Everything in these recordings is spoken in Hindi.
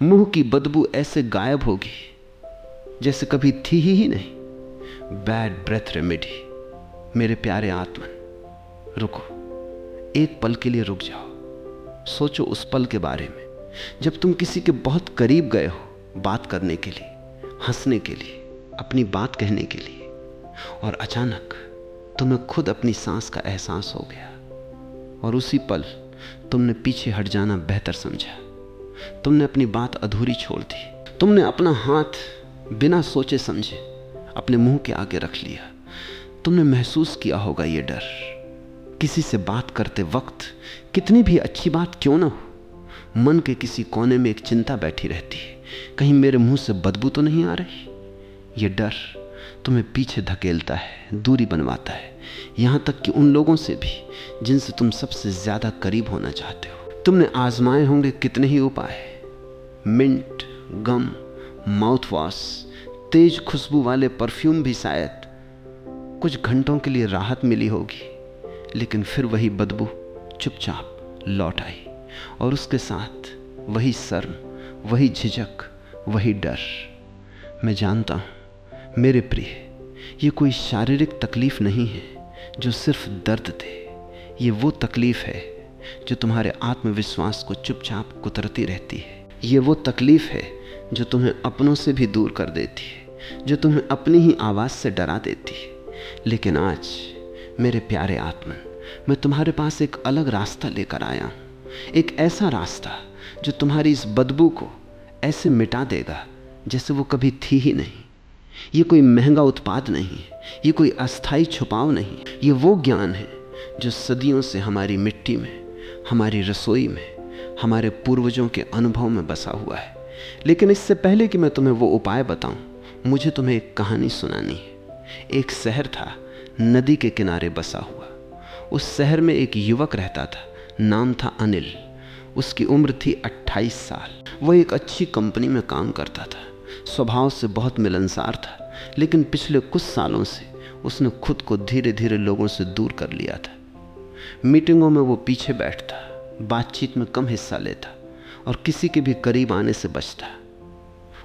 मुंह की बदबू ऐसे गायब होगी जैसे कभी थी ही नहीं। Bad breath remedy. मेरे प्यारे आत्मन, रुको, एक पल के लिए रुक जाओ। सोचो उस पल के बारे में जब तुम किसी के बहुत करीब गए हो बात करने के लिए, हंसने के लिए, अपनी बात कहने के लिए, और अचानक तुम्हें खुद अपनी सांस का एहसास हो गया और उसी पल तुमने पीछे हट जाना बेहतर समझा। तुमने अपनी बात अधूरी छोड़ दी। तुमने अपना हाथ बिना सोचे समझे अपने मुंह के आगे रख लिया। तुमने महसूस किया होगा ये डर। किसी से बात करते वक्त कितनी भी अच्छी बात क्यों ना हो, मन के किसी कोने में एक चिंता बैठी रहती है, कहीं मेरे मुंह से बदबू तो नहीं आ रही। ये डर तुम्हें पीछे धकेलता है, दूरी बनवाता है, यहां तक कि उन लोगों से भी जिनसे तुम सबसे ज्यादा करीब होना चाहते हो। तुमने आजमाए होंगे कितने ही उपाय, मिंट, गम, माउथ वॉश, तेज खुशबू वाले परफ्यूम भी शायद कुछ घंटों के लिए राहत मिली होगी, लेकिन फिर वही बदबू चुपचाप लौट आई और उसके साथ वही शर्म, वही झिझक, वही डर। मैं जानता हूं मेरे प्रिय, ये कोई शारीरिक तकलीफ नहीं है जो सिर्फ दर्द दे। ये वो तकलीफ है जो तुम्हारे आत्मविश्वास को चुपचाप कुतरती रहती है। ये वो तकलीफ है जो तुम्हें अपनों से भी दूर कर देती है, जो तुम्हें अपनी ही आवाज़ से डरा देती है। लेकिन आज मेरे प्यारे आत्मन, मैं तुम्हारे पास एक अलग रास्ता लेकर आया हूँ। एक ऐसा रास्ता जो तुम्हारी इस बदबू को ऐसे मिटा देगा जैसे वो कभी थी ही नहीं। ये कोई महंगा उत्पाद नहीं है, ये कोई अस्थाई छुपाव नहीं। ये वो ज्ञान है जो सदियों से हमारी मिट्टी में, हमारी रसोई में, हमारे पूर्वजों के अनुभव में बसा हुआ है। लेकिन इससे पहले कि मैं तुम्हें वो उपाय बताऊं, मुझे तुम्हें एक कहानी सुनानी है। एक शहर था, नदी के किनारे बसा हुआ। उस शहर में एक युवक रहता था, नाम था अनिल। उसकी उम्र थी 28 साल। वह एक अच्छी कंपनी में काम करता था, स्वभाव से बहुत मिलनसार था, लेकिन पिछले कुछ सालों से उसने खुद को धीरे धीरे लोगों से दूर कर लिया था। मीटिंगों में वो पीछे बैठता, बातचीत में कम हिस्सा लेता और किसी के भी करीब आने से बचता।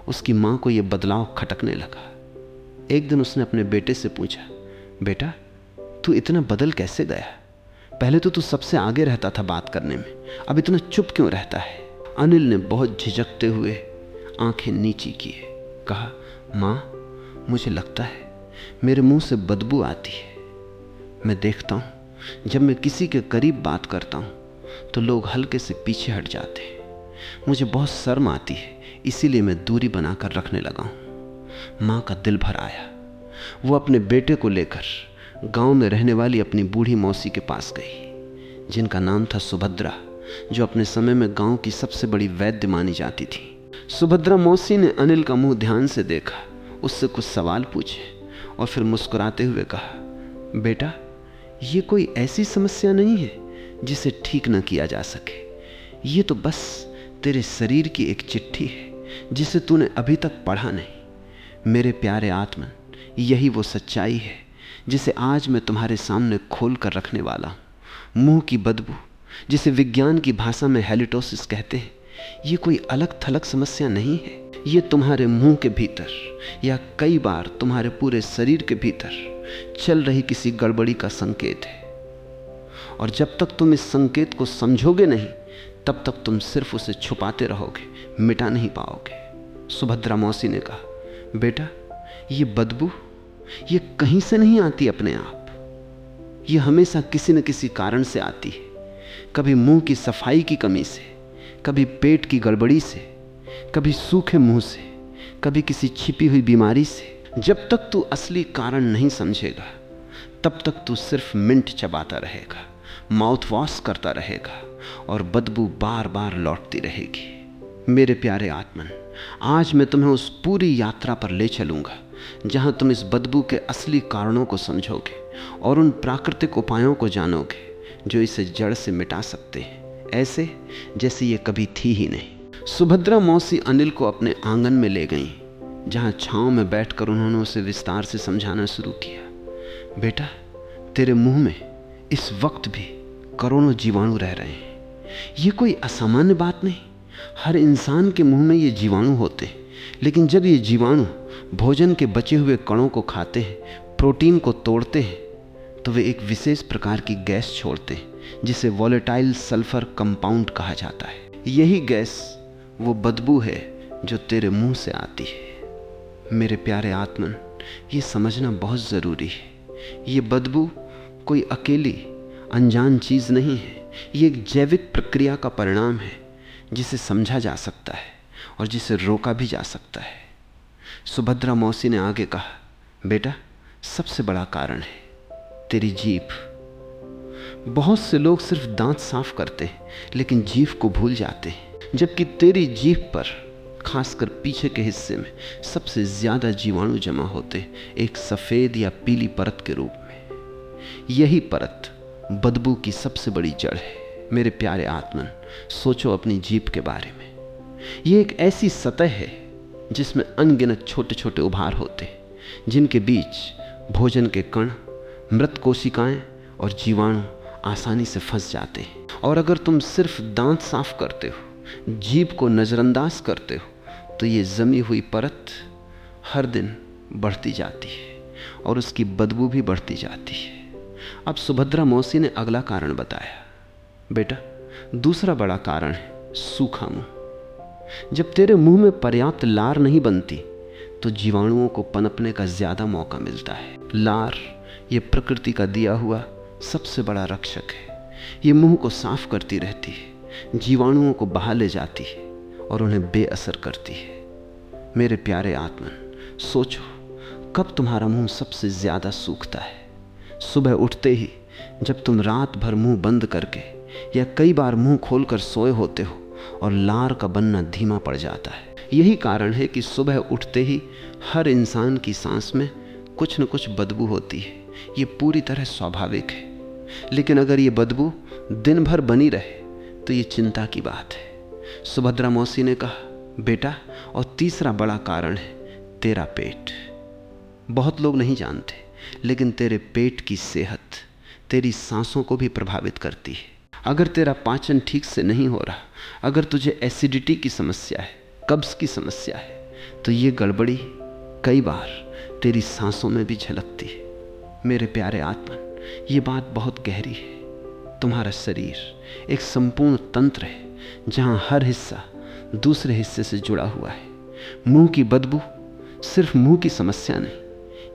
उसकी माँ को यह बदलाव खटकने लगा। एक दिन उसने अपने बेटे से पूछा, बेटा तू इतना बदल कैसे गया? पहले तो तू सबसे आगे रहता था बात करने में, अब इतना चुप क्यों रहता है? अनिल ने बहुत झिझकते हुए आंखें नीची किए, कहा, माँ मुझे लगता है मेरे मुंह से बदबू आती है। मैं देखता हूँ जब मैं किसी के करीब बात करता हूँ तो लोग हल्के से पीछे हट जाते हैं। मुझे बहुत शर्म आती है, इसीलिए मैं दूरी बनाकर रखने लगा हूँ। माँ का दिल भर आया। वो अपने बेटे को लेकर गांव में रहने वाली अपनी बूढ़ी मौसी के पास गई, जिनका नाम था सुभद्रा, जो अपने समय में गांव की सबसे बड़ी वैद्य मानी जाती थी। सुभद्रा मौसी ने अनिल का मुंह ध्यान से देखा, उससे कुछ सवाल पूछे और फिर मुस्कुराते हुए कहा, बेटा ये कोई ऐसी समस्या नहीं है जिसे ठीक न किया जा सके। ये तो बस तेरे शरीर की एक चिट्ठी है जिसे तूने अभी तक पढ़ा नहीं। मेरे प्यारे आत्मन, यही वो सच्चाई है जिसे आज मैं तुम्हारे सामने खोल कर रखने वाला हूँ। मुंह की बदबू, जिसे विज्ञान की भाषा में हैलिटोसिस कहते हैं, ये कोई अलग थलग समस्या नहीं है। ये तुम्हारे मुंह के भीतर या कई बार तुम्हारे पूरे शरीर के भीतर चल रही किसी गड़बड़ी का संकेत है। और जब तक तुम इस संकेत को समझोगे नहीं, तब तक तुम सिर्फ उसे छुपाते रहोगे, मिटा नहीं पाओगे। सुभद्रा मौसी ने कहा, बेटा ये बदबू ये कहीं से नहीं आती अपने आप, ये हमेशा किसी न किसी कारण से आती है। कभी मुंह की सफाई की कमी से, कभी पेट की गड़बड़ी से, कभी सूखे मुंह से, कभी किसी छिपी हुई बीमारी से। जब तक तू असली कारण नहीं समझेगा, तब तक तू सिर्फ मिंट चबाता रहेगा, माउथ वॉश करता रहेगा और बदबू बार बार लौटती रहेगी। मेरे प्यारे आत्मन, आज मैं तुम्हें उस पूरी यात्रा पर ले चलूंगा जहां तुम इस बदबू के असली कारणों को समझोगे और उन प्राकृतिक उपायों को जानोगे जो इसे जड़ से मिटा सकते हैं, ऐसे जैसे ये कभी थी ही नहीं। सुभद्रा मौसी अनिल को अपने आंगन में ले गईं, जहां छांव में बैठकर उन्होंने उसे विस्तार से समझाना शुरू किया। बेटा तेरे मुंह में इस वक्त भी करोड़ों जीवाणु रह रहे हैं। ये कोई असामान्य बात नहीं। हर इंसान के मुंह में ये जीवाणु होते हैं, लेकिन जब ये जीवाणु भोजन के बचे हुए कणों को खाते हैं, प्रोटीन को तोड़ते हैं, तो वे एक विशेष प्रकार की गैस छोड़ते हैं जिसे वॉलेटाइल सल्फर कंपाउंड कहा जाता है। यही गैस वो बदबू है जो तेरे मुंह से आती है। मेरे प्यारे आत्मन, ये समझना बहुत ज़रूरी है। ये बदबू कोई अकेली अनजान चीज़ नहीं है, ये एक जैविक प्रक्रिया का परिणाम है जिसे समझा जा सकता है और जिसे रोका भी जा सकता है। सुभद्रा मौसी ने आगे कहा, बेटा, सबसे बड़ा कारण है तेरी जीभ। बहुत से लोग सिर्फ दांत साफ करते हैं लेकिन जीभ को भूल जाते हैं, जबकि तेरी जीभ पर, खासकर पीछे के हिस्से में, सबसे ज्यादा जीवाणु जमा होते हैं, एक सफेद या पीली परत के रूप में। यही परत बदबू की सबसे बड़ी जड़ है। मेरे प्यारे आत्मन, सोचो अपनी जीभ के बारे में। यह एक ऐसी सतह है जिसमें अनगिनत छोटे छोटे उभार होते हैं, जिनके बीच भोजन के कण, मृत कोशिकाएं और जीवाणु आसानी से फंस जाते हैं। और अगर तुम सिर्फ दांत साफ करते हो, जीभ को नज़रअंदाज करते हो, तो ये जमी हुई परत हर दिन बढ़ती जाती है और उसकी बदबू भी बढ़ती जाती है। अब सुभद्रा मौसी ने अगला कारण बताया, बेटा, दूसरा बड़ा कारण है सूखा मुंह। जब तेरे मुंह में पर्याप्त लार नहीं बनती तो जीवाणुओं को पनपने का ज्यादा मौका मिलता है। लार ये प्रकृति का दिया हुआ सबसे बड़ा रक्षक है। ये मुंह को साफ करती रहती है, जीवाणुओं को बहा ले जाती है और उन्हें बेअसर करती है। मेरे प्यारे आत्मन, सोचो कब तुम्हारा मुंह सबसे ज्यादा सूखता है? सुबह उठते ही, जब तुम रात भर मुंह बंद करके या कई बार मुंह खोलकर सोए होते हो और लार का बनना धीमा पड़ जाता है। यही कारण है कि सुबह उठते ही हर इंसान की सांस में कुछ न कुछ बदबू होती है। ये पूरी तरह स्वाभाविक है, लेकिन अगर ये बदबू दिन भर बनी रहे तो ये चिंता की बात है। सुभद्रा मौसी ने कहा, बेटा, और तीसरा बड़ा कारण है तेरा पेट। बहुत लोग नहीं जानते, लेकिन तेरे पेट की सेहत तेरी सांसों को भी प्रभावित करती है। अगर तेरा पाचन ठीक से नहीं हो रहा, अगर तुझे एसिडिटी की समस्या है, कब्ज की समस्या है, तो ये गड़बड़ी कई बार तेरी सांसों में भी झलकती है। मेरे प्यारे आत्मन, ये बात बहुत गहरी है। तुम्हारा शरीर एक संपूर्ण तंत्र है जहां हर हिस्सा दूसरे हिस्से से जुड़ा हुआ है। मुंह की बदबू सिर्फ मुंह की समस्या नहीं,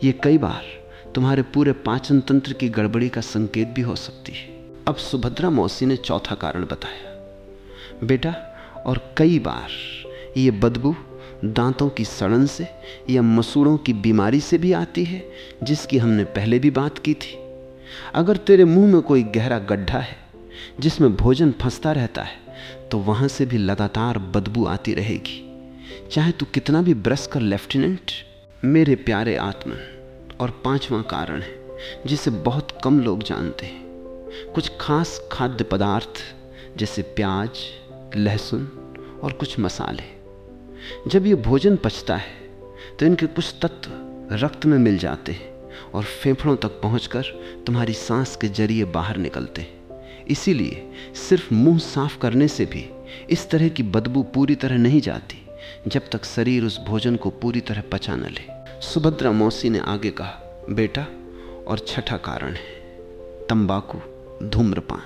ये कई बार तुम्हारे पूरे पाचन तंत्र की गड़बड़ी का संकेत भी हो सकती है। अब सुभद्रा मौसी ने चौथा कारण बताया, बेटा, और कई बार ये बदबू दांतों की सड़न से या मसूड़ों की बीमारी से भी आती है, जिसकी हमने पहले भी बात की थी। अगर तेरे मुंह में कोई गहरा गड्ढा है जिसमें भोजन फंसता रहता है, तो वहां से भी लगातार बदबू आती रहेगी, चाहे तू कितना भी ब्रश कर लेफ्टिनेंट। मेरे प्यारे आत्मन, और पांचवा कारण है जिसे बहुत कम लोग जानते हैं, कुछ खास खाद्य पदार्थ जैसे प्याज, लहसुन और कुछ मसाले। जब ये भोजन पचता है तो इनके कुछ तत्व रक्त में मिल जाते हैं और फेफड़ों तक पहुंचकर तुम्हारी सांस के जरिए बाहर निकलते हैं। इसीलिए सिर्फ मुंह साफ करने से भी इस तरह की बदबू पूरी तरह नहीं जाती जब तक शरीर उस भोजन को पूरी तरह पचा न ले। सुभद्रा मौसी ने आगे कहा, बेटा, और छठा कारण है तंबाकू, धूम्रपान।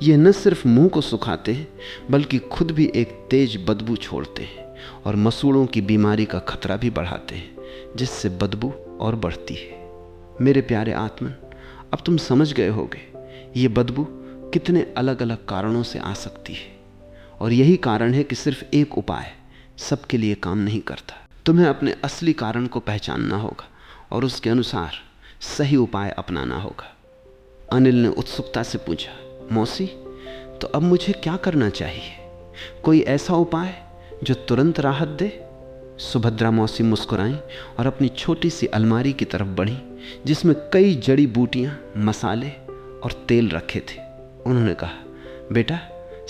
यह न सिर्फ मुंह को सुखाते हैं बल्कि खुद भी एक तेज बदबू छोड़ते हैं और मसूड़ों की बीमारी का खतरा भी बढ़ाते हैं, जिससे बदबू और बढ़ती है। मेरे प्यारे आत्मन, अब तुम समझ गए होगे ये बदबू कितने अलग अलग कारणों से आ सकती है, और यही कारण है कि सिर्फ एक उपाय सबके लिए काम नहीं करता। तुम्हें अपने असली कारण को पहचानना होगा और उसके अनुसार सही उपाय अपनाना होगा। अनिल ने उत्सुकता से पूछा, मौसी, तो अब मुझे क्या करना चाहिए? कोई ऐसा उपाय जो तुरंत राहत दे? सुभद्रा मौसी मुस्कुराईं और अपनी छोटी सी अलमारी की तरफ बढ़ी जिसमें कई जड़ी बूटियां, मसाले और तेल रखे थे। उन्होंने कहा, बेटा,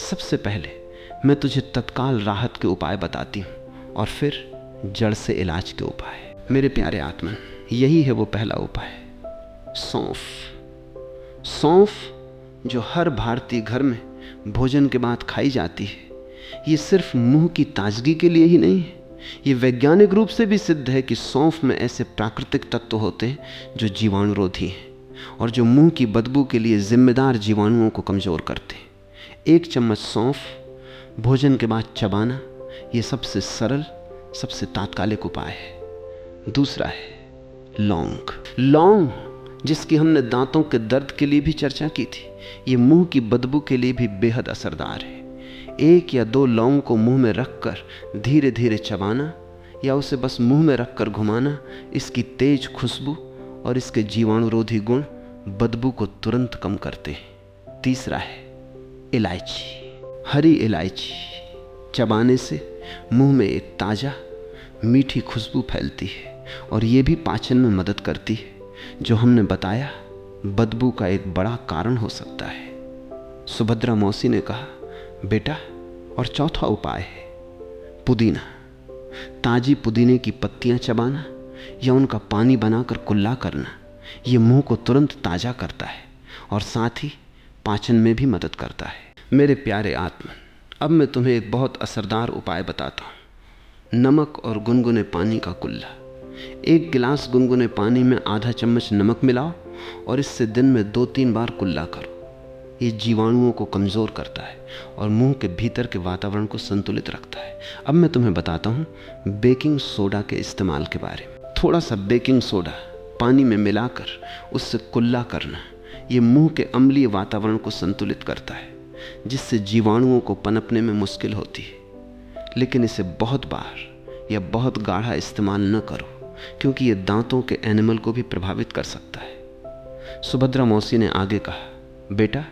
सबसे पहले मैं तुझे तत्काल राहत के उपाय बताती हूँ और फिर जड़ से इलाज के उपाय। मेरे प्यारे आत्मन, यही है वो पहला उपाय, सौंफ। सौंफ जो हर भारतीय घर में भोजन के बाद खाई जाती है, ये सिर्फ मुंह की ताजगी के लिए ही नहीं है, ये वैज्ञानिक रूप से भी सिद्ध है कि सौंफ में ऐसे प्राकृतिक तत्व होते हैं जो जीवाणुरोधी हैं और जो मुंह की बदबू के लिए जिम्मेदार जीवाणुओं को कमज़ोर करते हैं। 1 चम्मच सौंफ भोजन के बाद चबाना, ये सबसे सरल, सबसे तात्कालिक उपाय है। दूसरा है लौंग। लौंग, जिसकी हमने दांतों के दर्द के लिए भी चर्चा की थी, ये मुंह की बदबू के लिए भी बेहद असरदार है। 1 या 2 लौंग को मुंह में रखकर धीरे धीरे चबाना या उसे बस मुंह में रखकर घुमाना, इसकी तेज खुशबू और इसके जीवाणुरोधी गुण बदबू को तुरंत कम करते हैं। तीसरा है इलायची। हरी इलायची चबाने से मुंह में एक ताज़ा मीठी खुशबू फैलती है और ये भी पाचन में मदद करती है, जो हमने बताया बदबू का एक बड़ा कारण हो सकता है। सुभद्रा मौसी ने कहा, बेटा, और चौथा उपाय है पुदीना। ताजी पुदीने की पत्तियां चबाना या उनका पानी बनाकर कुल्ला करना, ये मुंह को तुरंत ताज़ा करता है और साथ ही पाचन में भी मदद करता है। मेरे प्यारे आत्मन, अब मैं तुम्हें एक बहुत असरदार उपाय बताता हूँ। नमक और गुनगुने पानी का कुल्ला। 1 गिलास गुनगुने पानी में आधा चम्मच नमक मिलाओ और इससे दिन में 2-3 बार कुल्ला करो। ये जीवाणुओं को कमज़ोर करता है और मुंह के भीतर के वातावरण को संतुलित रखता है। अब मैं तुम्हें बताता हूँ बेकिंग सोडा के इस्तेमाल के बारे में। थोड़ा सा बेकिंग सोडा पानी में मिलाकर उससे कुल्ला करना, ये मुंह के अम्लीय वातावरण को संतुलित करता है, जिससे जीवाणुओं को पनपने में मुश्किल होती है। लेकिन इसे बहुत बार या बहुत गाढ़ा इस्तेमाल न करो, क्योंकि ये दांतों के एनिमल को भी प्रभावित कर सकता है। सुभद्रा मौसी ने आगे कहा, बेटा,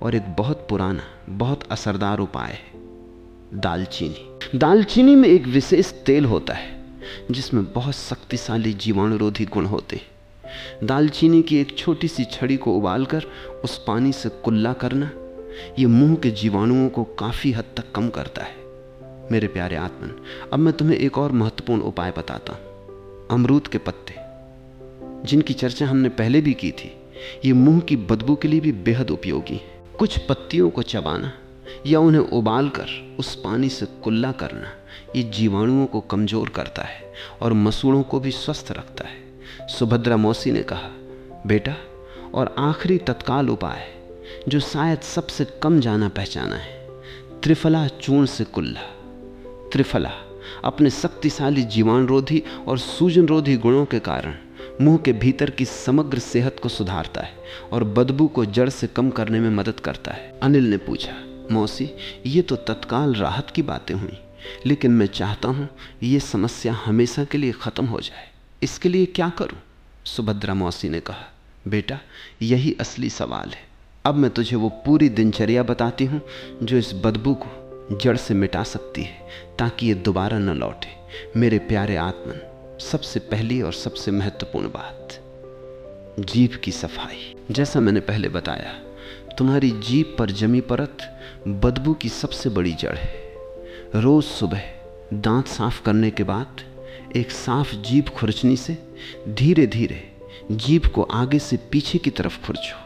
और एक बहुत पुराना, बहुत असरदार उपाय है दालचीनी। दालचीनी में एक विशेष तेल होता है जिसमें बहुत शक्तिशाली जीवाणुरोधी गुण होते हैं। दालचीनी की एक छोटी सी छड़ी को उबालकर उस पानी से कुल्ला करना, ये मुंह के जीवाणुओं को काफ़ी हद तक कम करता है। मेरे प्यारे आत्मन, अब मैं तुम्हें एक और महत्वपूर्ण उपाय बताता हूँ। अमरूद के पत्ते, जिनकी चर्चा हमने पहले भी की थी, ये मुंह की बदबू के लिए भी बेहद उपयोगी है। कुछ पत्तियों को चबाना या उन्हें उबालकर उस पानी से कुल्ला करना, ये जीवाणुओं को कमज़ोर करता है और मसूड़ों को भी स्वस्थ रखता है। सुभद्रा मौसी ने कहा, बेटा, और आखिरी तत्काल उपाय जो शायद सबसे कम जाना पहचाना है, त्रिफला चूर्ण से कुल्ला। त्रिफला अपने शक्तिशाली जीवाणुरोधी और सूजनरोधी गुणों के कारण मुंह के भीतर की समग्र सेहत को सुधारता है और बदबू को जड़ से कम करने में मदद करता है। अनिल ने पूछा, मौसी, ये तो तत्काल राहत की बातें हुई, लेकिन मैं चाहता हूँ ये समस्या हमेशा के लिए ख़त्म हो जाए। इसके लिए क्या करूँ? सुभद्रा मौसी ने कहा, बेटा, यही असली सवाल है। अब मैं तुझे वो पूरी दिनचर्या बताती हूँ जो इस बदबू को जड़ से मिटा सकती है, ताकि ये दोबारा न लौटे। मेरे प्यारे आत्मन, सबसे पहली और सबसे महत्वपूर्ण बात, जीभ की सफाई। जैसा मैंने पहले बताया, तुम्हारी जीभ पर जमी परत बदबू की सबसे बड़ी जड़ है। रोज सुबह दांत साफ करने के बाद एक साफ जीभ खुरचनी से धीरे धीरे जीभ को आगे से पीछे की तरफ खुरचो,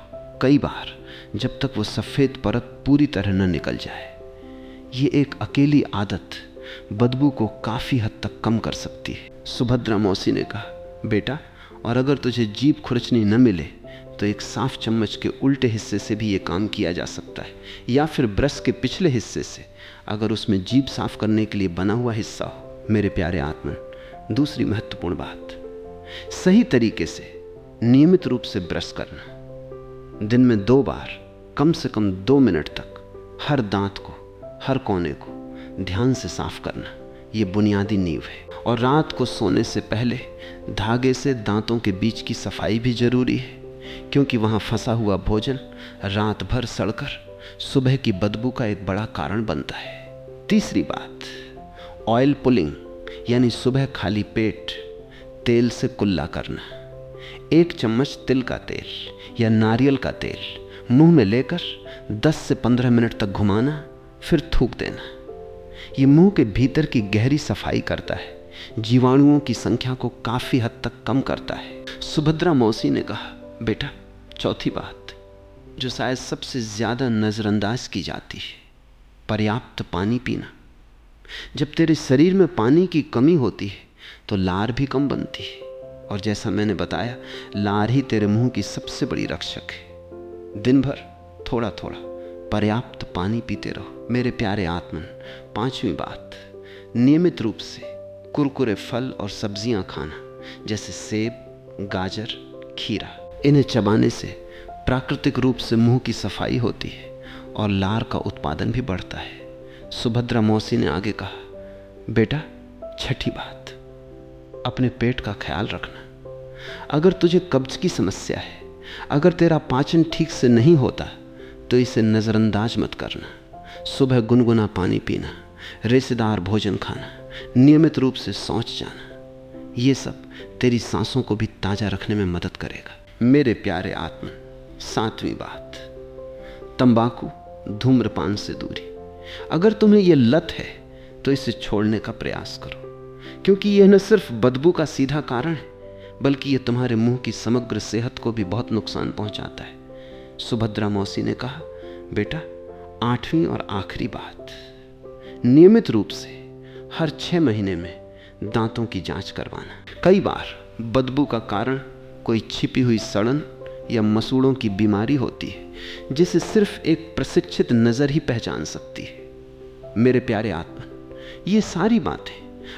कई बार, जब तक वो सफ़ेद परत पूरी तरह न निकल जाए। ये एक अकेली आदत बदबू को काफ़ी हद तक कम कर सकती है। सुभद्रा मौसी ने कहा, बेटा, और अगर तुझे जीभ खुरचनी न मिले तो एक साफ चम्मच के उल्टे हिस्से से भी ये काम किया जा सकता है, या फिर ब्रश के पिछले हिस्से से, अगर उसमें जीभ साफ करने के लिए बना हुआ हिस्सा हो। मेरे प्यारे आत्मन, दूसरी महत्वपूर्ण बात, सही तरीके से नियमित रूप से ब्रश करना। दिन में 2 बार कम से कम 2 मिनट तक हर दांत को, हर कोने को ध्यान से साफ करना, ये बुनियादी नींव है। और रात को सोने से पहले धागे से दांतों के बीच की सफाई भी जरूरी है, क्योंकि वहाँ फंसा हुआ भोजन रात भर सड़कर सुबह की बदबू का एक बड़ा कारण बनता है। तीसरी बात, ऑयल पुलिंग, यानी सुबह खाली पेट तेल से कुल्ला करना। 1 चम्मच तिल का तेल या नारियल का तेल मुंह में लेकर 10 से 15 मिनट तक घुमाना, फिर थूक देना। ये मुंह के भीतर की गहरी सफाई करता है, जीवाणुओं की संख्या को काफ़ी हद तक कम करता है। सुभद्रा मौसी ने कहा, बेटा, चौथी बात जो शायद सबसे ज़्यादा नज़रअंदाज की जाती है, पर्याप्त पानी पीना। जब तेरे शरीर में पानी की कमी होती है तो लार भी कम बनती है, और जैसा मैंने बताया, लार ही तेरे मुंह की सबसे बड़ी रक्षक है। दिन भर थोड़ा थोड़ा पर्याप्त पानी पीते रहो मेरे प्यारे आत्मन। 5वीं बात, नियमित रूप से कुरकुरे फल और सब्जियां खाना, जैसे सेब, गाजर, खीरा। इन्हें चबाने से प्राकृतिक रूप से मुंह की सफाई होती है और लार का उत्पादन भी बढ़ता है। सुभद्रा मौसी ने आगे कहा, बेटा 6ठी बात, अपने पेट का ख्याल रखना। अगर तुझे कब्ज की समस्या है, अगर तेरा पाचन ठीक से नहीं होता, तो इसे नज़रअंदाज मत करना। सुबह गुनगुना पानी पीना, रेशेदार भोजन खाना, नियमित रूप से शौच जाना, ये सब तेरी सांसों को भी ताज़ा रखने में मदद करेगा मेरे प्यारे आत्मा। 7वीं बात, तंबाकू, धूम्रपान से दूरी। अगर तुम्हें यह लत है तो इसे छोड़ने का प्रयास करो, क्योंकि यह न सिर्फ बदबू का सीधा कारण है, बल्कि यह तुम्हारे मुंह की समग्र सेहत को भी बहुत नुकसान पहुंचाता है। सुभद्रा मौसी ने कहा, बेटा 8वीं और आखिरी बात, नियमित रूप से हर 6 महीने में दांतों की जांच करवाना। कई बार बदबू का कारण कोई छिपी हुई सड़न या मसूड़ों की बीमारी होती है, जिसे सिर्फ एक प्रशिक्षित नज़र ही पहचान सकती है मेरे प्यारे आत्मा। ये सारी बातें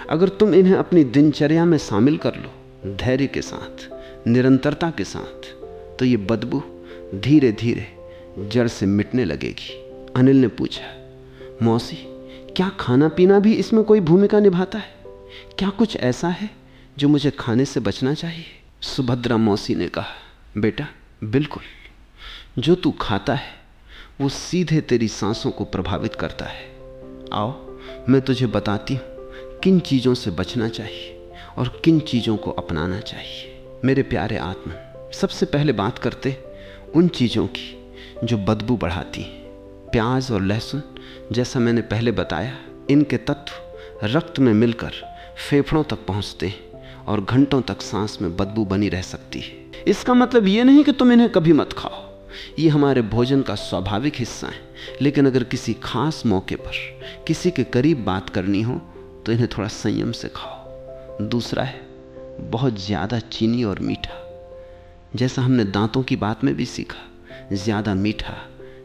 अगर तुम इन्हें अपनी दिनचर्या में शामिल कर लो, धैर्य के साथ, निरंतरता के साथ, तो ये बदबू धीरे धीरे जड़ से मिटने लगेगी। अनिल ने पूछा, मौसी क्या खाना पीना भी इसमें कोई भूमिका निभाता है? क्या कुछ ऐसा है जो मुझे खाने से बचना चाहिए? सुभद्रा मौसी ने कहा, बेटा बिल्कुल, जो तू खाता है वो सीधे तेरी सांसों को प्रभावित करता है। आओ मैं तुझे बताती हूँ किन चीज़ों से बचना चाहिए और किन चीज़ों को अपनाना चाहिए मेरे प्यारे आत्मा। सबसे पहले बात करते उन चीज़ों की जो बदबू बढ़ाती हैं। प्याज और लहसुन, जैसा मैंने पहले बताया, इनके तत्व रक्त में मिलकर फेफड़ों तक पहुँचते हैं और घंटों तक सांस में बदबू बनी रह सकती है। इसका मतलब ये नहीं कि तुम इन्हें कभी मत खाओ, ये हमारे भोजन का स्वाभाविक हिस्सा है, लेकिन अगर किसी खास मौके पर किसी के करीब बात करनी हो तो इन्हें थोड़ा संयम से खाओ। दूसरा है बहुत ज़्यादा चीनी और मीठा, जैसा हमने दांतों की बात में भी सीखा, ज़्यादा मीठा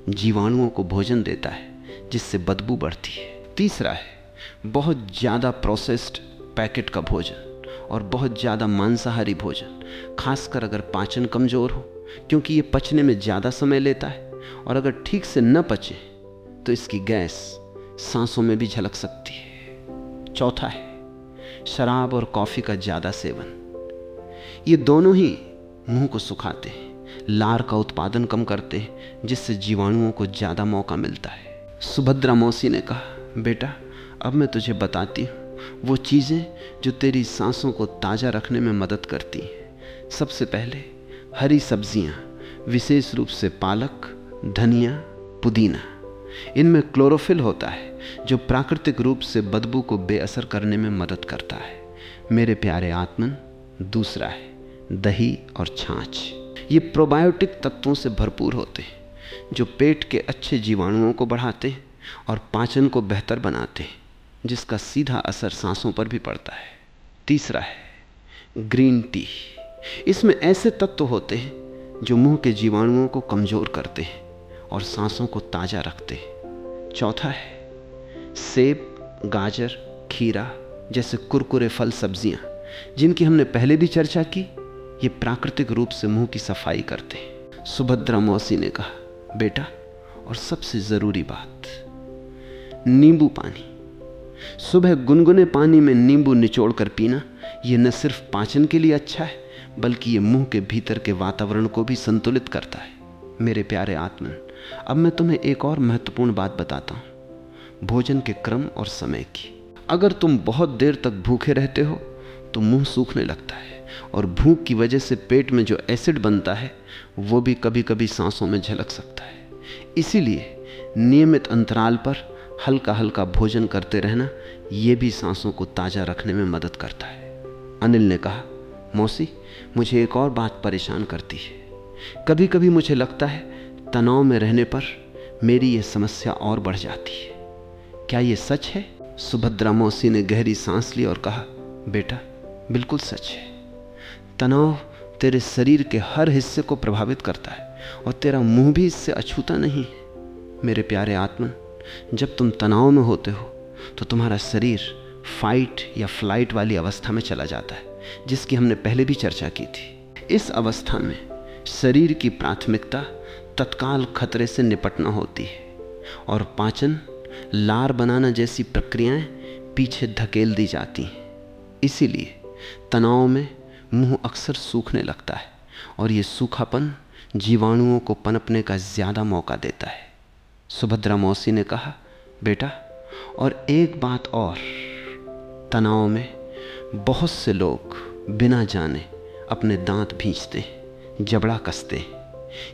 जीवाणुओं को भोजन देता है जिससे बदबू बढ़ती है। तीसरा है बहुत ज़्यादा प्रोसेस्ड पैकेट का भोजन और बहुत ज़्यादा मांसाहारी भोजन, खासकर अगर पाचन कमज़ोर हो, क्योंकि ये पचने में ज़्यादा समय लेता है और अगर ठीक से न पचे तो इसकी गैस सांसों में भी झलक सकती है। चौथा है शराब और कॉफ़ी का ज़्यादा सेवन। ये दोनों ही मुंह को सुखाते हैं, लार का उत्पादन कम करते हैं, जिससे जीवाणुओं को ज़्यादा मौका मिलता है। सुभद्रा मौसी ने कहा, बेटा अब मैं तुझे बताती हूँ वो चीज़ें जो तेरी सांसों को ताज़ा रखने में मदद करती हैं। सबसे पहले हरी सब्जियां, विशेष रूप से पालक, धनिया, पुदीना। इनमें क्लोरोफिल होता है जो प्राकृतिक रूप से बदबू को बेअसर करने में मदद करता है मेरे प्यारे आत्मन। दूसरा है दही और छाछ। ये प्रोबायोटिक तत्वों से भरपूर होते हैं जो पेट के अच्छे जीवाणुओं को बढ़ाते हैं और पाचन को बेहतर बनाते हैं, जिसका सीधा असर सांसों पर भी पड़ता है। तीसरा है ग्रीन टी। इसमें ऐसे तत्व होते हैं जो मुंह के जीवाणुओं को कमज़ोर करते हैं और सांसों को ताज़ा रखते हैं। चौथा है सेब, गाजर, खीरा जैसे कुरकुरे फल सब्जियां, जिनकी हमने पहले भी चर्चा की। ये प्राकृतिक रूप से मुंह की सफाई करते हैं। सुभद्रा मौसी ने कहा, बेटा और सबसे ज़रूरी बात, नींबू पानी। सुबह गुनगुने पानी में नींबू निचोड़ कर पीना, ये न सिर्फ पाचन के लिए अच्छा है, बल्कि ये मुंह के भीतर के वातावरण को भी संतुलित करता है मेरे प्यारे आत्मन। अब मैं तुम्हें एक और महत्वपूर्ण बात बताता हूँ, भोजन के क्रम और समय की। अगर तुम बहुत देर तक भूखे रहते हो तो मुंह सूखने लगता है और भूख की वजह से पेट में जो एसिड बनता है वो भी कभी कभी सांसों में झलक सकता है। इसीलिए नियमित अंतराल पर हल्का हल्का भोजन करते रहना, ये भी सांसों को ताज़ा रखने में मदद करता है। अनिल ने कहा, मौसी मुझे एक और बात परेशान करती है। कभी कभी मुझे लगता है तनाव में रहने पर मेरी ये समस्या और बढ़ जाती है। क्या ये सच है? सुभद्रा मौसी ने गहरी सांस ली और कहा, बेटा बिल्कुल सच है। तनाव तेरे शरीर के हर हिस्से को प्रभावित करता है और तेरा मुंह भी इससे अछूता नहीं है। मेरे प्यारे आत्मन, जब तुम तनाव में होते हो तो तुम्हारा शरीर फाइट या फ्लाइट वाली अवस्था में चला जाता है, जिसकी हमने पहले भी चर्चा की थी। इस अवस्था में शरीर की प्राथमिकता तत्काल खतरे से निपटना होती है और पाचन, लार बनाना जैसी प्रक्रियाएं पीछे धकेल दी जाती हैं। इसीलिए तनाव में मुंह अक्सर सूखने लगता है और ये सूखापन जीवाणुओं को पनपने का ज़्यादा मौका देता है। सुभद्रा मौसी ने कहा, बेटा और एक बात और, तनाव में बहुत से लोग बिना जाने अपने दांत भींचते हैं, जबड़ा कसते हैं।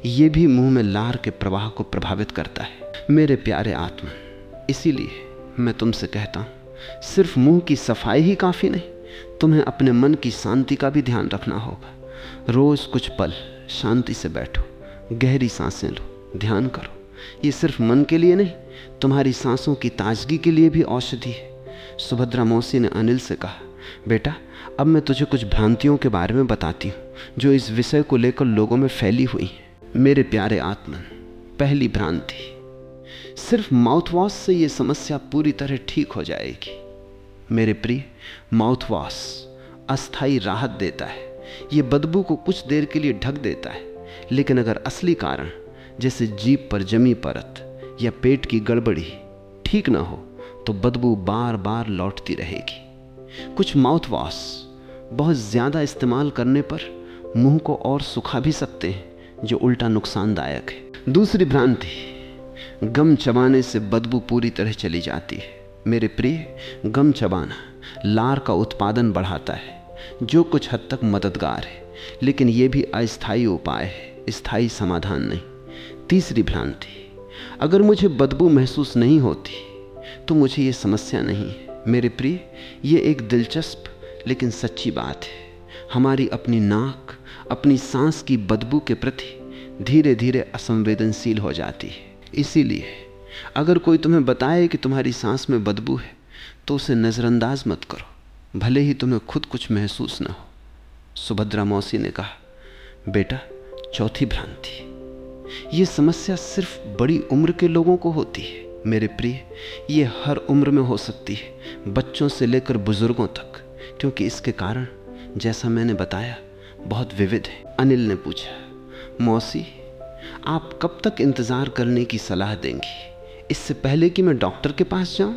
ये भी मुंह में लार के प्रवाह को प्रभावित करता है। मेरे प्यारे आत्मा, इसीलिए मैं तुमसे कहता हूँ, सिर्फ मुंह की सफाई ही काफ़ी नहीं, तुम्हें अपने मन की शांति का भी ध्यान रखना होगा। रोज़ कुछ पल शांति से बैठो, गहरी सांसें लो, ध्यान करो। ये सिर्फ मन के लिए नहीं, तुम्हारी सांसों की ताजगी के लिए भी औषधि है। सुभद्रा मौसी ने अनिल से कहा, बेटा अब मैं तुझे कुछ भ्रांतियों के बारे में बताती हूँ जो इस विषय को लेकर लोगों में फैली हुई हैं। मेरे प्यारे आत्मन, पहली भ्रांति, सिर्फ माउथ वॉश से ये समस्या पूरी तरह ठीक हो जाएगी। मेरे प्रिय, माउथ वॉश अस्थायी राहत देता है, ये बदबू को कुछ देर के लिए ढक देता है, लेकिन अगर असली कारण जैसे जीभ पर जमी परत या पेट की गड़बड़ी ठीक ना हो तो बदबू बार बार लौटती रहेगी। कुछ माउथ वॉश बहुत ज़्यादा इस्तेमाल करने पर मुंह को और सुखा भी सकते हैं, जो उल्टा नुकसानदायक है। दूसरी भ्रांति, गम चबाने से बदबू पूरी तरह चली जाती है। मेरे प्रिय, गम चबाना लार का उत्पादन बढ़ाता है, जो कुछ हद तक मददगार है, लेकिन यह भी अस्थायी उपाय है, स्थायी समाधान नहीं। तीसरी भ्रांति, अगर मुझे बदबू महसूस नहीं होती तो मुझे ये समस्या नहीं है। मेरे प्रिय, ये एक दिलचस्प लेकिन सच्ची बात है। हमारी अपनी नाक अपनी सांस की बदबू के प्रति धीरे धीरे असंवेदनशील हो जाती है। इसीलिए अगर कोई तुम्हें बताए कि तुम्हारी सांस में बदबू है तो उसे नज़रअंदाज मत करो, भले ही तुम्हें खुद कुछ महसूस ना हो। सुभद्रा मौसी ने कहा, बेटा चौथी भ्रांति, ये समस्या सिर्फ बड़ी उम्र के लोगों को होती है। मेरे प्रिय, ये हर उम्र में हो सकती है, बच्चों से लेकर बुजुर्गों तक, क्योंकि इसके कारण जैसा मैंने बताया बहुत विविध है। अनिल ने पूछा, मौसी आप कब तक इंतज़ार करने की सलाह देंगी, इससे पहले कि मैं डॉक्टर के पास जाऊं?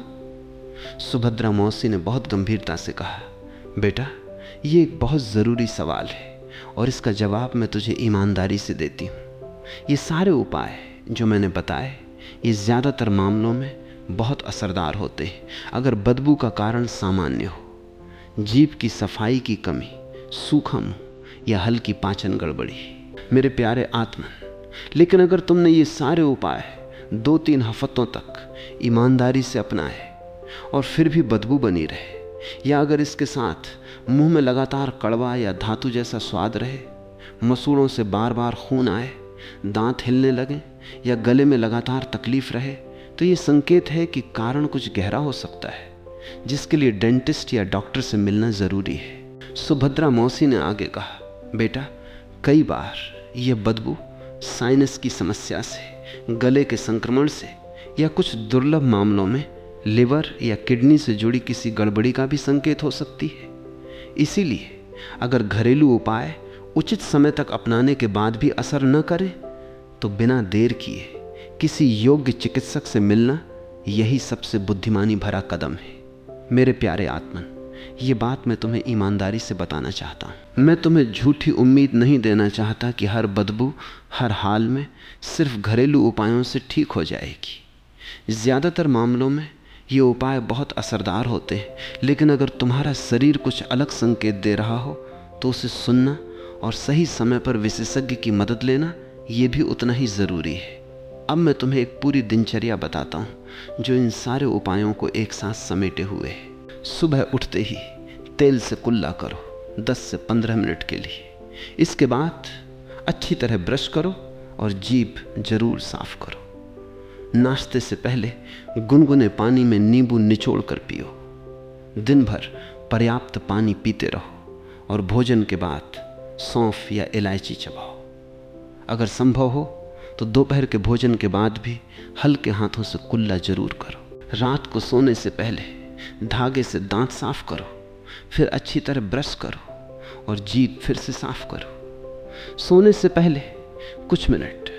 सुभद्रा मौसी ने बहुत गंभीरता से कहा, बेटा ये एक बहुत ज़रूरी सवाल है और इसका जवाब मैं तुझे ईमानदारी से देती हूँ। ये सारे उपाय जो मैंने बताए ये ज़्यादातर मामलों में बहुत असरदार होते हैं अगर बदबू का कारण सामान्य हो, जीभ की सफाई की कमी, सूखा मुंह या हल्की पाचन गड़बड़ी। मेरे प्यारे आत्मन, लेकिन अगर तुमने ये सारे उपाय 2-3 हफ्तों तक ईमानदारी से अपनाए और फिर भी बदबू बनी रहे, या अगर इसके साथ मुंह में लगातार कड़वा या धातु जैसा स्वाद रहे, मसूड़ों से बार बार खून आए, दांत हिलने लगे या गले में लगातार तकलीफ रहे, तो ये संकेत है कि कारण कुछ गहरा हो सकता है, जिसके लिए डेंटिस्ट या डॉक्टर से मिलना ज़रूरी है। सुभद्रा मौसी ने आगे कहा, बेटा कई बार यह बदबू साइनस की समस्या से, गले के संक्रमण से या कुछ दुर्लभ मामलों में लिवर या किडनी से जुड़ी किसी गड़बड़ी का भी संकेत हो सकती है। इसीलिए अगर घरेलू उपाय उचित समय तक अपनाने के बाद भी असर न करें तो बिना देर किए किसी योग्य चिकित्सक से मिलना यही सबसे बुद्धिमानी भरा कदम है। मेरे प्यारे आत्मन, ये बात मैं तुम्हें ईमानदारी से बताना चाहता हूँ। मैं तुम्हें झूठी उम्मीद नहीं देना चाहता कि हर बदबू हर हाल में सिर्फ घरेलू उपायों से ठीक हो जाएगी। ज़्यादातर मामलों में ये उपाय बहुत असरदार होते हैं, लेकिन अगर तुम्हारा शरीर कुछ अलग संकेत दे रहा हो तो उसे सुनना और सही समय पर विशेषज्ञ की मदद लेना ये भी उतना ही ज़रूरी है। अब मैं तुम्हें एक पूरी दिनचर्या बताता हूँ जो इन सारे उपायों को एक साथ समेटे हुए है। सुबह उठते ही तेल से कुल्ला करो 10 से 15 मिनट के लिए। इसके बाद अच्छी तरह ब्रश करो और जीभ जरूर साफ करो। नाश्ते से पहले गुनगुने पानी में नींबू निचोड़ कर पियो। दिन भर पर्याप्त पानी पीते रहो और भोजन के बाद सौंफ या इलायची चबाओ। अगर संभव हो तो दोपहर के भोजन के बाद भी हल्के हाथों से कुल्ला जरूर करो। रात को सोने से पहले धागे से दांत साफ करो, फिर अच्छी तरह ब्रश करो और जीभ फिर से साफ करो। सोने से पहले कुछ मिनट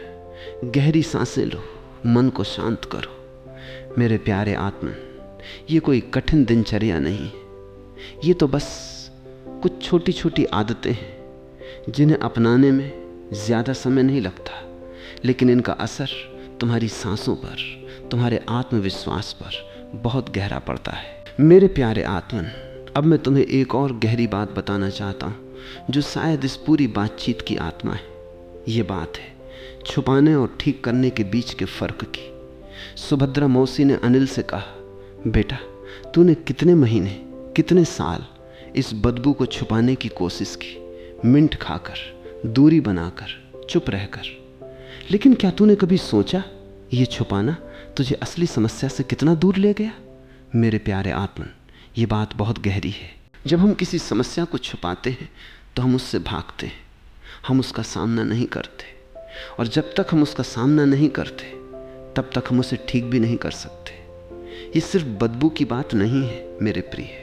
गहरी सांसें लो, मन को शांत करो। मेरे प्यारे आत्मन, ये कोई कठिन दिनचर्या नहीं, ये तो बस कुछ छोटी छोटी आदतें हैं जिन्हें अपनाने में ज़्यादा समय नहीं लगता, लेकिन इनका असर तुम्हारी सांसों पर, तुम्हारे आत्मविश्वास पर बहुत गहरा पड़ता है। मेरे प्यारे आत्मन, अब मैं तुम्हें एक और गहरी बात बताना चाहता हूँ जो शायद इस पूरी बातचीत की आत्मा है। ये बात है छुपाने और ठीक करने के बीच के फर्क की। सुभद्रा मौसी ने अनिल से कहा, बेटा तूने कितने महीने, कितने साल इस बदबू को छुपाने की कोशिश की, मिंट खाकर, दूरी बनाकर, चुप रहकर, लेकिन क्या तूने कभी सोचा ये छुपाना तुझे असली समस्या से कितना दूर ले गया? मेरे प्यारे आत्मन, ये बात बहुत गहरी है। जब हम किसी समस्या को छुपाते हैं तो हम उससे भागते हैं, हम उसका सामना नहीं करते, और जब तक हम उसका सामना नहीं करते तब तक हम उसे ठीक भी नहीं कर सकते। ये सिर्फ बदबू की बात नहीं है मेरे प्रिय।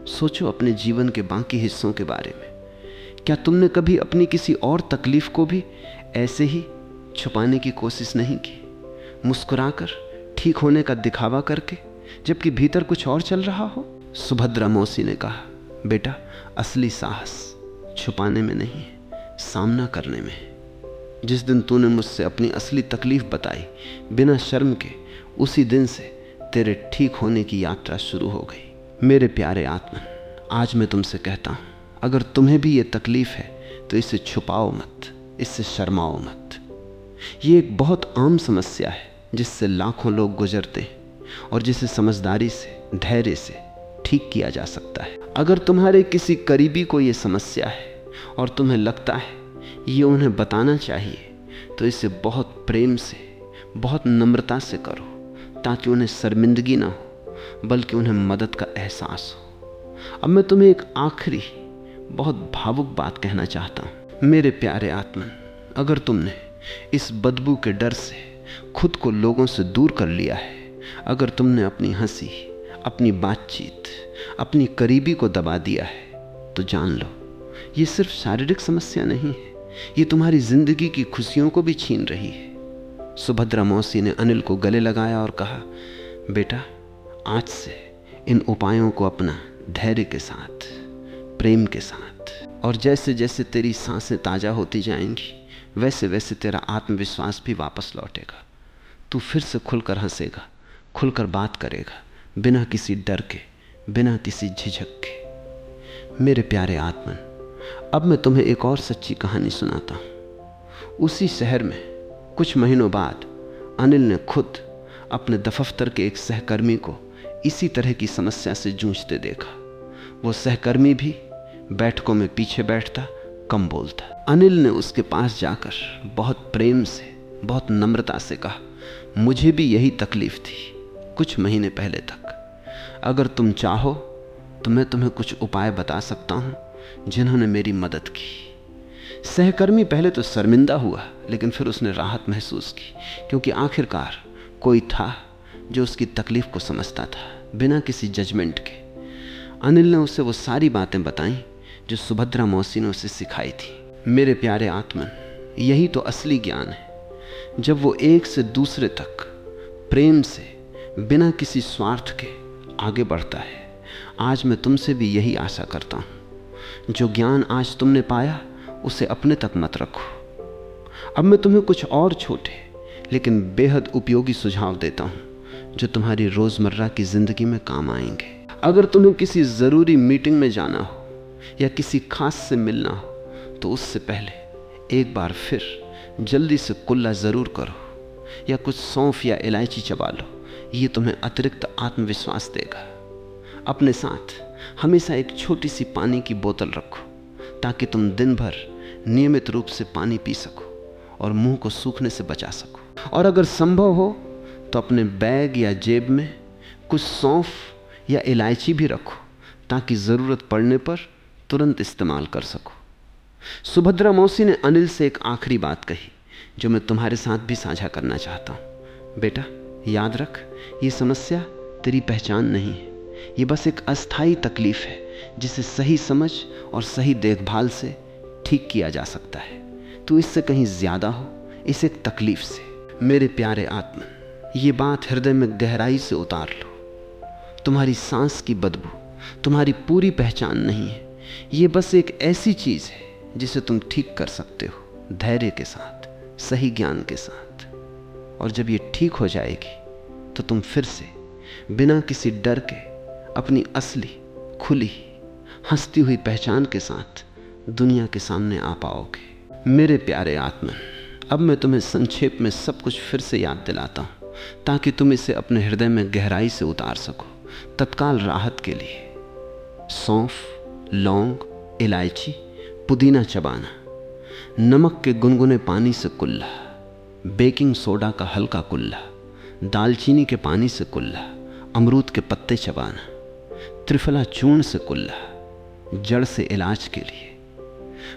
सोचो अपने जीवन के बाकी हिस्सों के बारे में। क्या तुमने कभी अपनी किसी और तकलीफ को भी ऐसे ही छुपाने की कोशिश नहीं की, मुस्कुराकर, ठीक होने का दिखावा करके, जबकि भीतर कुछ और चल रहा हो? सुभद्रा मौसी ने कहा, बेटा असली साहस छुपाने में नहीं है, सामना करने में है। जिस दिन तूने मुझसे अपनी असली तकलीफ बताई बिना शर्म के, उसी दिन से तेरे ठीक होने की यात्रा शुरू हो गई। मेरे प्यारे आत्मन, आज मैं तुमसे कहता हूँ, अगर तुम्हें भी ये तकलीफ है तो इसे छुपाओ मत, इससे शर्माओ मत। ये एक बहुत आम समस्या है जिससे लाखों लोग गुजरते हैं और जिसे समझदारी से, धैर्य से ठीक किया जा सकता है। अगर तुम्हारे किसी करीबी को ये समस्या है और तुम्हें लगता है ये उन्हें बताना चाहिए, तो इसे बहुत प्रेम से, बहुत नम्रता से करो, ताकि उन्हें शर्मिंदगी ना हो बल्कि उन्हें मदद का एहसास हो। अब मैं तुम्हें एक आखिरी बहुत भावुक बात कहना चाहता हूँ। मेरे प्यारे आत्मन, अगर तुमने इस बदबू के डर से खुद को लोगों से दूर कर लिया है, अगर तुमने अपनी हंसी, अपनी बातचीत, अपनी करीबी को दबा दिया है, तो जान लो ये सिर्फ शारीरिक समस्या नहीं है, ये तुम्हारी जिंदगी की खुशियों को भी छीन रही है। सुभद्रा मौसी ने अनिल को गले लगाया और कहा, बेटा आज से इन उपायों को अपना धैर्य के साथ, प्रेम के साथ, और जैसे जैसे तेरी सांसें ताज़ा होती जाएंगी वैसे वैसे तेरा आत्मविश्वास भी वापस लौटेगा। तू फिर से खुलकर हंसेगा, खुलकर बात करेगा, बिना किसी डर के, बिना किसी झिझक के। मेरे प्यारे आत्मन, अब मैं तुम्हें एक और सच्ची कहानी सुनाता हूँ। उसी शहर में कुछ महीनों बाद अनिल ने खुद अपने दफ्तर के एक सहकर्मी को इसी तरह की समस्या से जूझते देखा। वो सहकर्मी भी बैठकों में पीछे बैठता, कम बोलता। अनिल ने उसके पास जाकर बहुत प्रेम से, बहुत नम्रता से कहा, मुझे भी यही तकलीफ थी कुछ महीने पहले तक। अगर तुम चाहो तो मैं तुम्हें कुछ उपाय बता सकता हूँ जिन्होंने मेरी मदद की। सहकर्मी पहले तो शर्मिंदा हुआ, लेकिन फिर उसने राहत महसूस की, क्योंकि आखिरकार कोई था जो उसकी तकलीफ को समझता था, बिना किसी जजमेंट के। अनिल ने उसे वो सारी बातें बताईं जो सुभद्रा मौसी ने उसे सिखाई थी। मेरे प्यारे आत्मन, यही तो असली ज्ञान है, जब वो एक से दूसरे तक प्रेम से, बिना किसी स्वार्थ के आगे बढ़ता है। आज मैं तुमसे भी यही आशा करता हूँ। जो ज्ञान आज तुमने पाया उसे अपने तक मत रखो। अब मैं तुम्हें कुछ और छोटे लेकिन बेहद उपयोगी सुझाव देता हूँ जो तुम्हारी रोज़मर्रा की ज़िंदगी में काम आएंगे। अगर तुम्हें किसी ज़रूरी मीटिंग में जाना हो या किसी खास से मिलना हो, तो उससे पहले एक बार फिर जल्दी से कुल्ला ज़रूर करो या कुछ सौंफ या इलायची चबा लो। ये तुम्हें अतिरिक्त आत्मविश्वास देगा। अपने साथ हमेशा एक छोटी सी पानी की बोतल रखो ताकि तुम दिन भर नियमित रूप से पानी पी सको और मुंह को सूखने से बचा सको। और अगर संभव हो तो अपने बैग या जेब में कुछ सौंफ या इलायची भी रखो, ताकि ज़रूरत पड़ने पर तुरंत इस्तेमाल कर सको। सुभद्रा मौसी ने अनिल से एक आखिरी बात कही जो मैं तुम्हारे साथ भी साझा करना चाहता हूँ। बेटा, याद रख, ये समस्या तेरी पहचान नहीं है, ये बस एक अस्थाई तकलीफ है जिसे सही समझ और सही देखभाल से ठीक किया जा सकता है। तू इससे कहीं ज़्यादा हो, इस एक तकलीफ से। मेरे प्यारे आत्मन, ये बात हृदय में गहराई से उतार लो। तुम्हारी सांस की बदबू तुम्हारी पूरी पहचान नहीं है, ये बस एक ऐसी चीज़ है जिसे तुम ठीक कर सकते हो, धैर्य के साथ, सही ज्ञान के साथ। और जब ये ठीक हो जाएगी तो तुम फिर से बिना किसी डर के अपनी असली, खुली, हंसती हुई पहचान के साथ दुनिया के सामने आ पाओगे। मेरे प्यारे आत्मन, अब मैं तुम्हें संक्षेप में सब कुछ फिर से याद दिलाता हूँ ताकि तुम इसे अपने हृदय में गहराई से उतार सको। तत्काल राहत के लिए सौंफ, लौंग, इलायची, पुदीना चबाना, नमक के गुनगुने पानी से कुल्ला, बेकिंग सोडा का हल्का कुल्ला, दालचीनी के पानी से कुल्ला, अमरूद के पत्ते चबाना, त्रिफला चूर्ण से कुल्ला, जड़ से इलाज के लिए,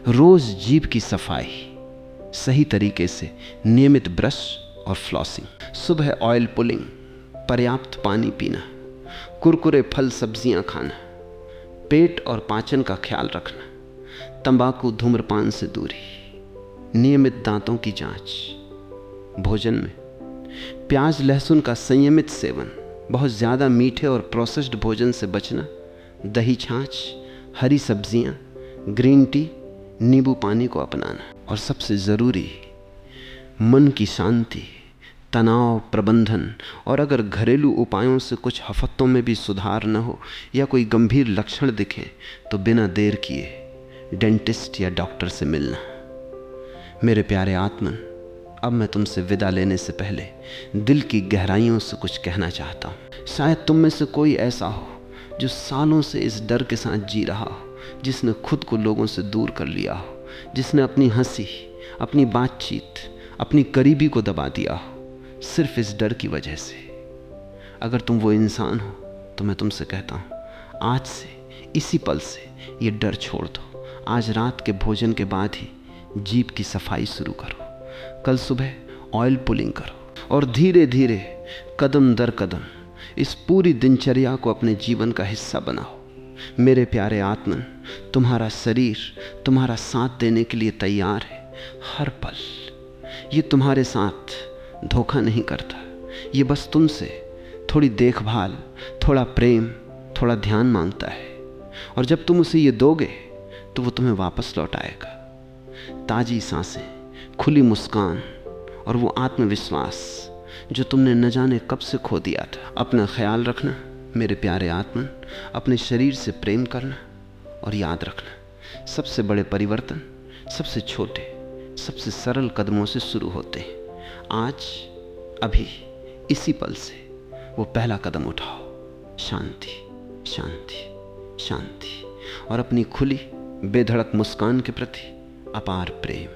रोज जीभ की सफाई, सही तरीके से नियमित ब्रश और फ्लॉसिंग, सुबह ऑयल पुलिंग, पर्याप्त पानी पीना, कुरकुरे फल सब्जियां खाना, पेट और पाचन का ख्याल रखना, तंबाकू धूम्रपान से दूरी, नियमित दांतों की जांच, भोजन में प्याज लहसुन का संयमित सेवन, बहुत ज़्यादा मीठे और प्रोसेस्ड भोजन से बचना, दही छाछ, हरी सब्जियां, ग्रीन टी, नींबू पानी को अपनाना। और सबसे ज़रूरी, मन की शांति, तनाव प्रबंधन। और अगर घरेलू उपायों से कुछ हफ्तों में भी सुधार न हो या कोई गंभीर लक्षण दिखे तो बिना देर किए डेंटिस्ट या डॉक्टर से मिलना। मेरे प्यारे आत्मन, अब मैं तुमसे विदा लेने से पहले दिल की गहराइयों से कुछ कहना चाहता हूँ। शायद तुम में से कोई ऐसा हो जो सालों से इस डर के साथ जी रहा हो, जिसने खुद को लोगों से दूर कर लिया हो, जिसने अपनी हंसी, अपनी बातचीत, अपनी करीबी को दबा दिया हो सिर्फ इस डर की वजह से। अगर तुम वो इंसान हो तो मैं तुमसे कहता हूँ, आज से, इसी पल से ये डर छोड़ दो। आज रात के भोजन के बाद ही जीभ की सफाई शुरू करो, कल सुबह ऑयल पुलिंग करो और धीरे धीरे कदम दर कदम इस पूरी दिनचर्या को अपने जीवन का हिस्सा बनाओ। मेरे प्यारे आत्मन, तुम्हारा शरीर तुम्हारा साथ देने के लिए तैयार है हर पल। ये तुम्हारे साथ धोखा नहीं करता, ये बस तुमसे थोड़ी देखभाल, थोड़ा प्रेम, थोड़ा ध्यान मांगता है। और जब तुम उसे ये दोगे तो वो तुम्हें वापस लौटाएगा। ताजी सांसें, खुली मुस्कान और वो आत्मविश्वास जो तुमने न जाने कब से खो दिया था। अपना ख्याल रखना मेरे प्यारे आत्मन, अपने शरीर से प्रेम करना और याद रखना, सबसे बड़े परिवर्तन सबसे छोटे, सबसे सरल कदमों से शुरू होते हैं। आज, अभी, इसी पल से वो पहला कदम उठाओ। शांति, शांति, शांति और अपनी खुली बेधड़क मुस्कान के प्रति अपार प्रेम।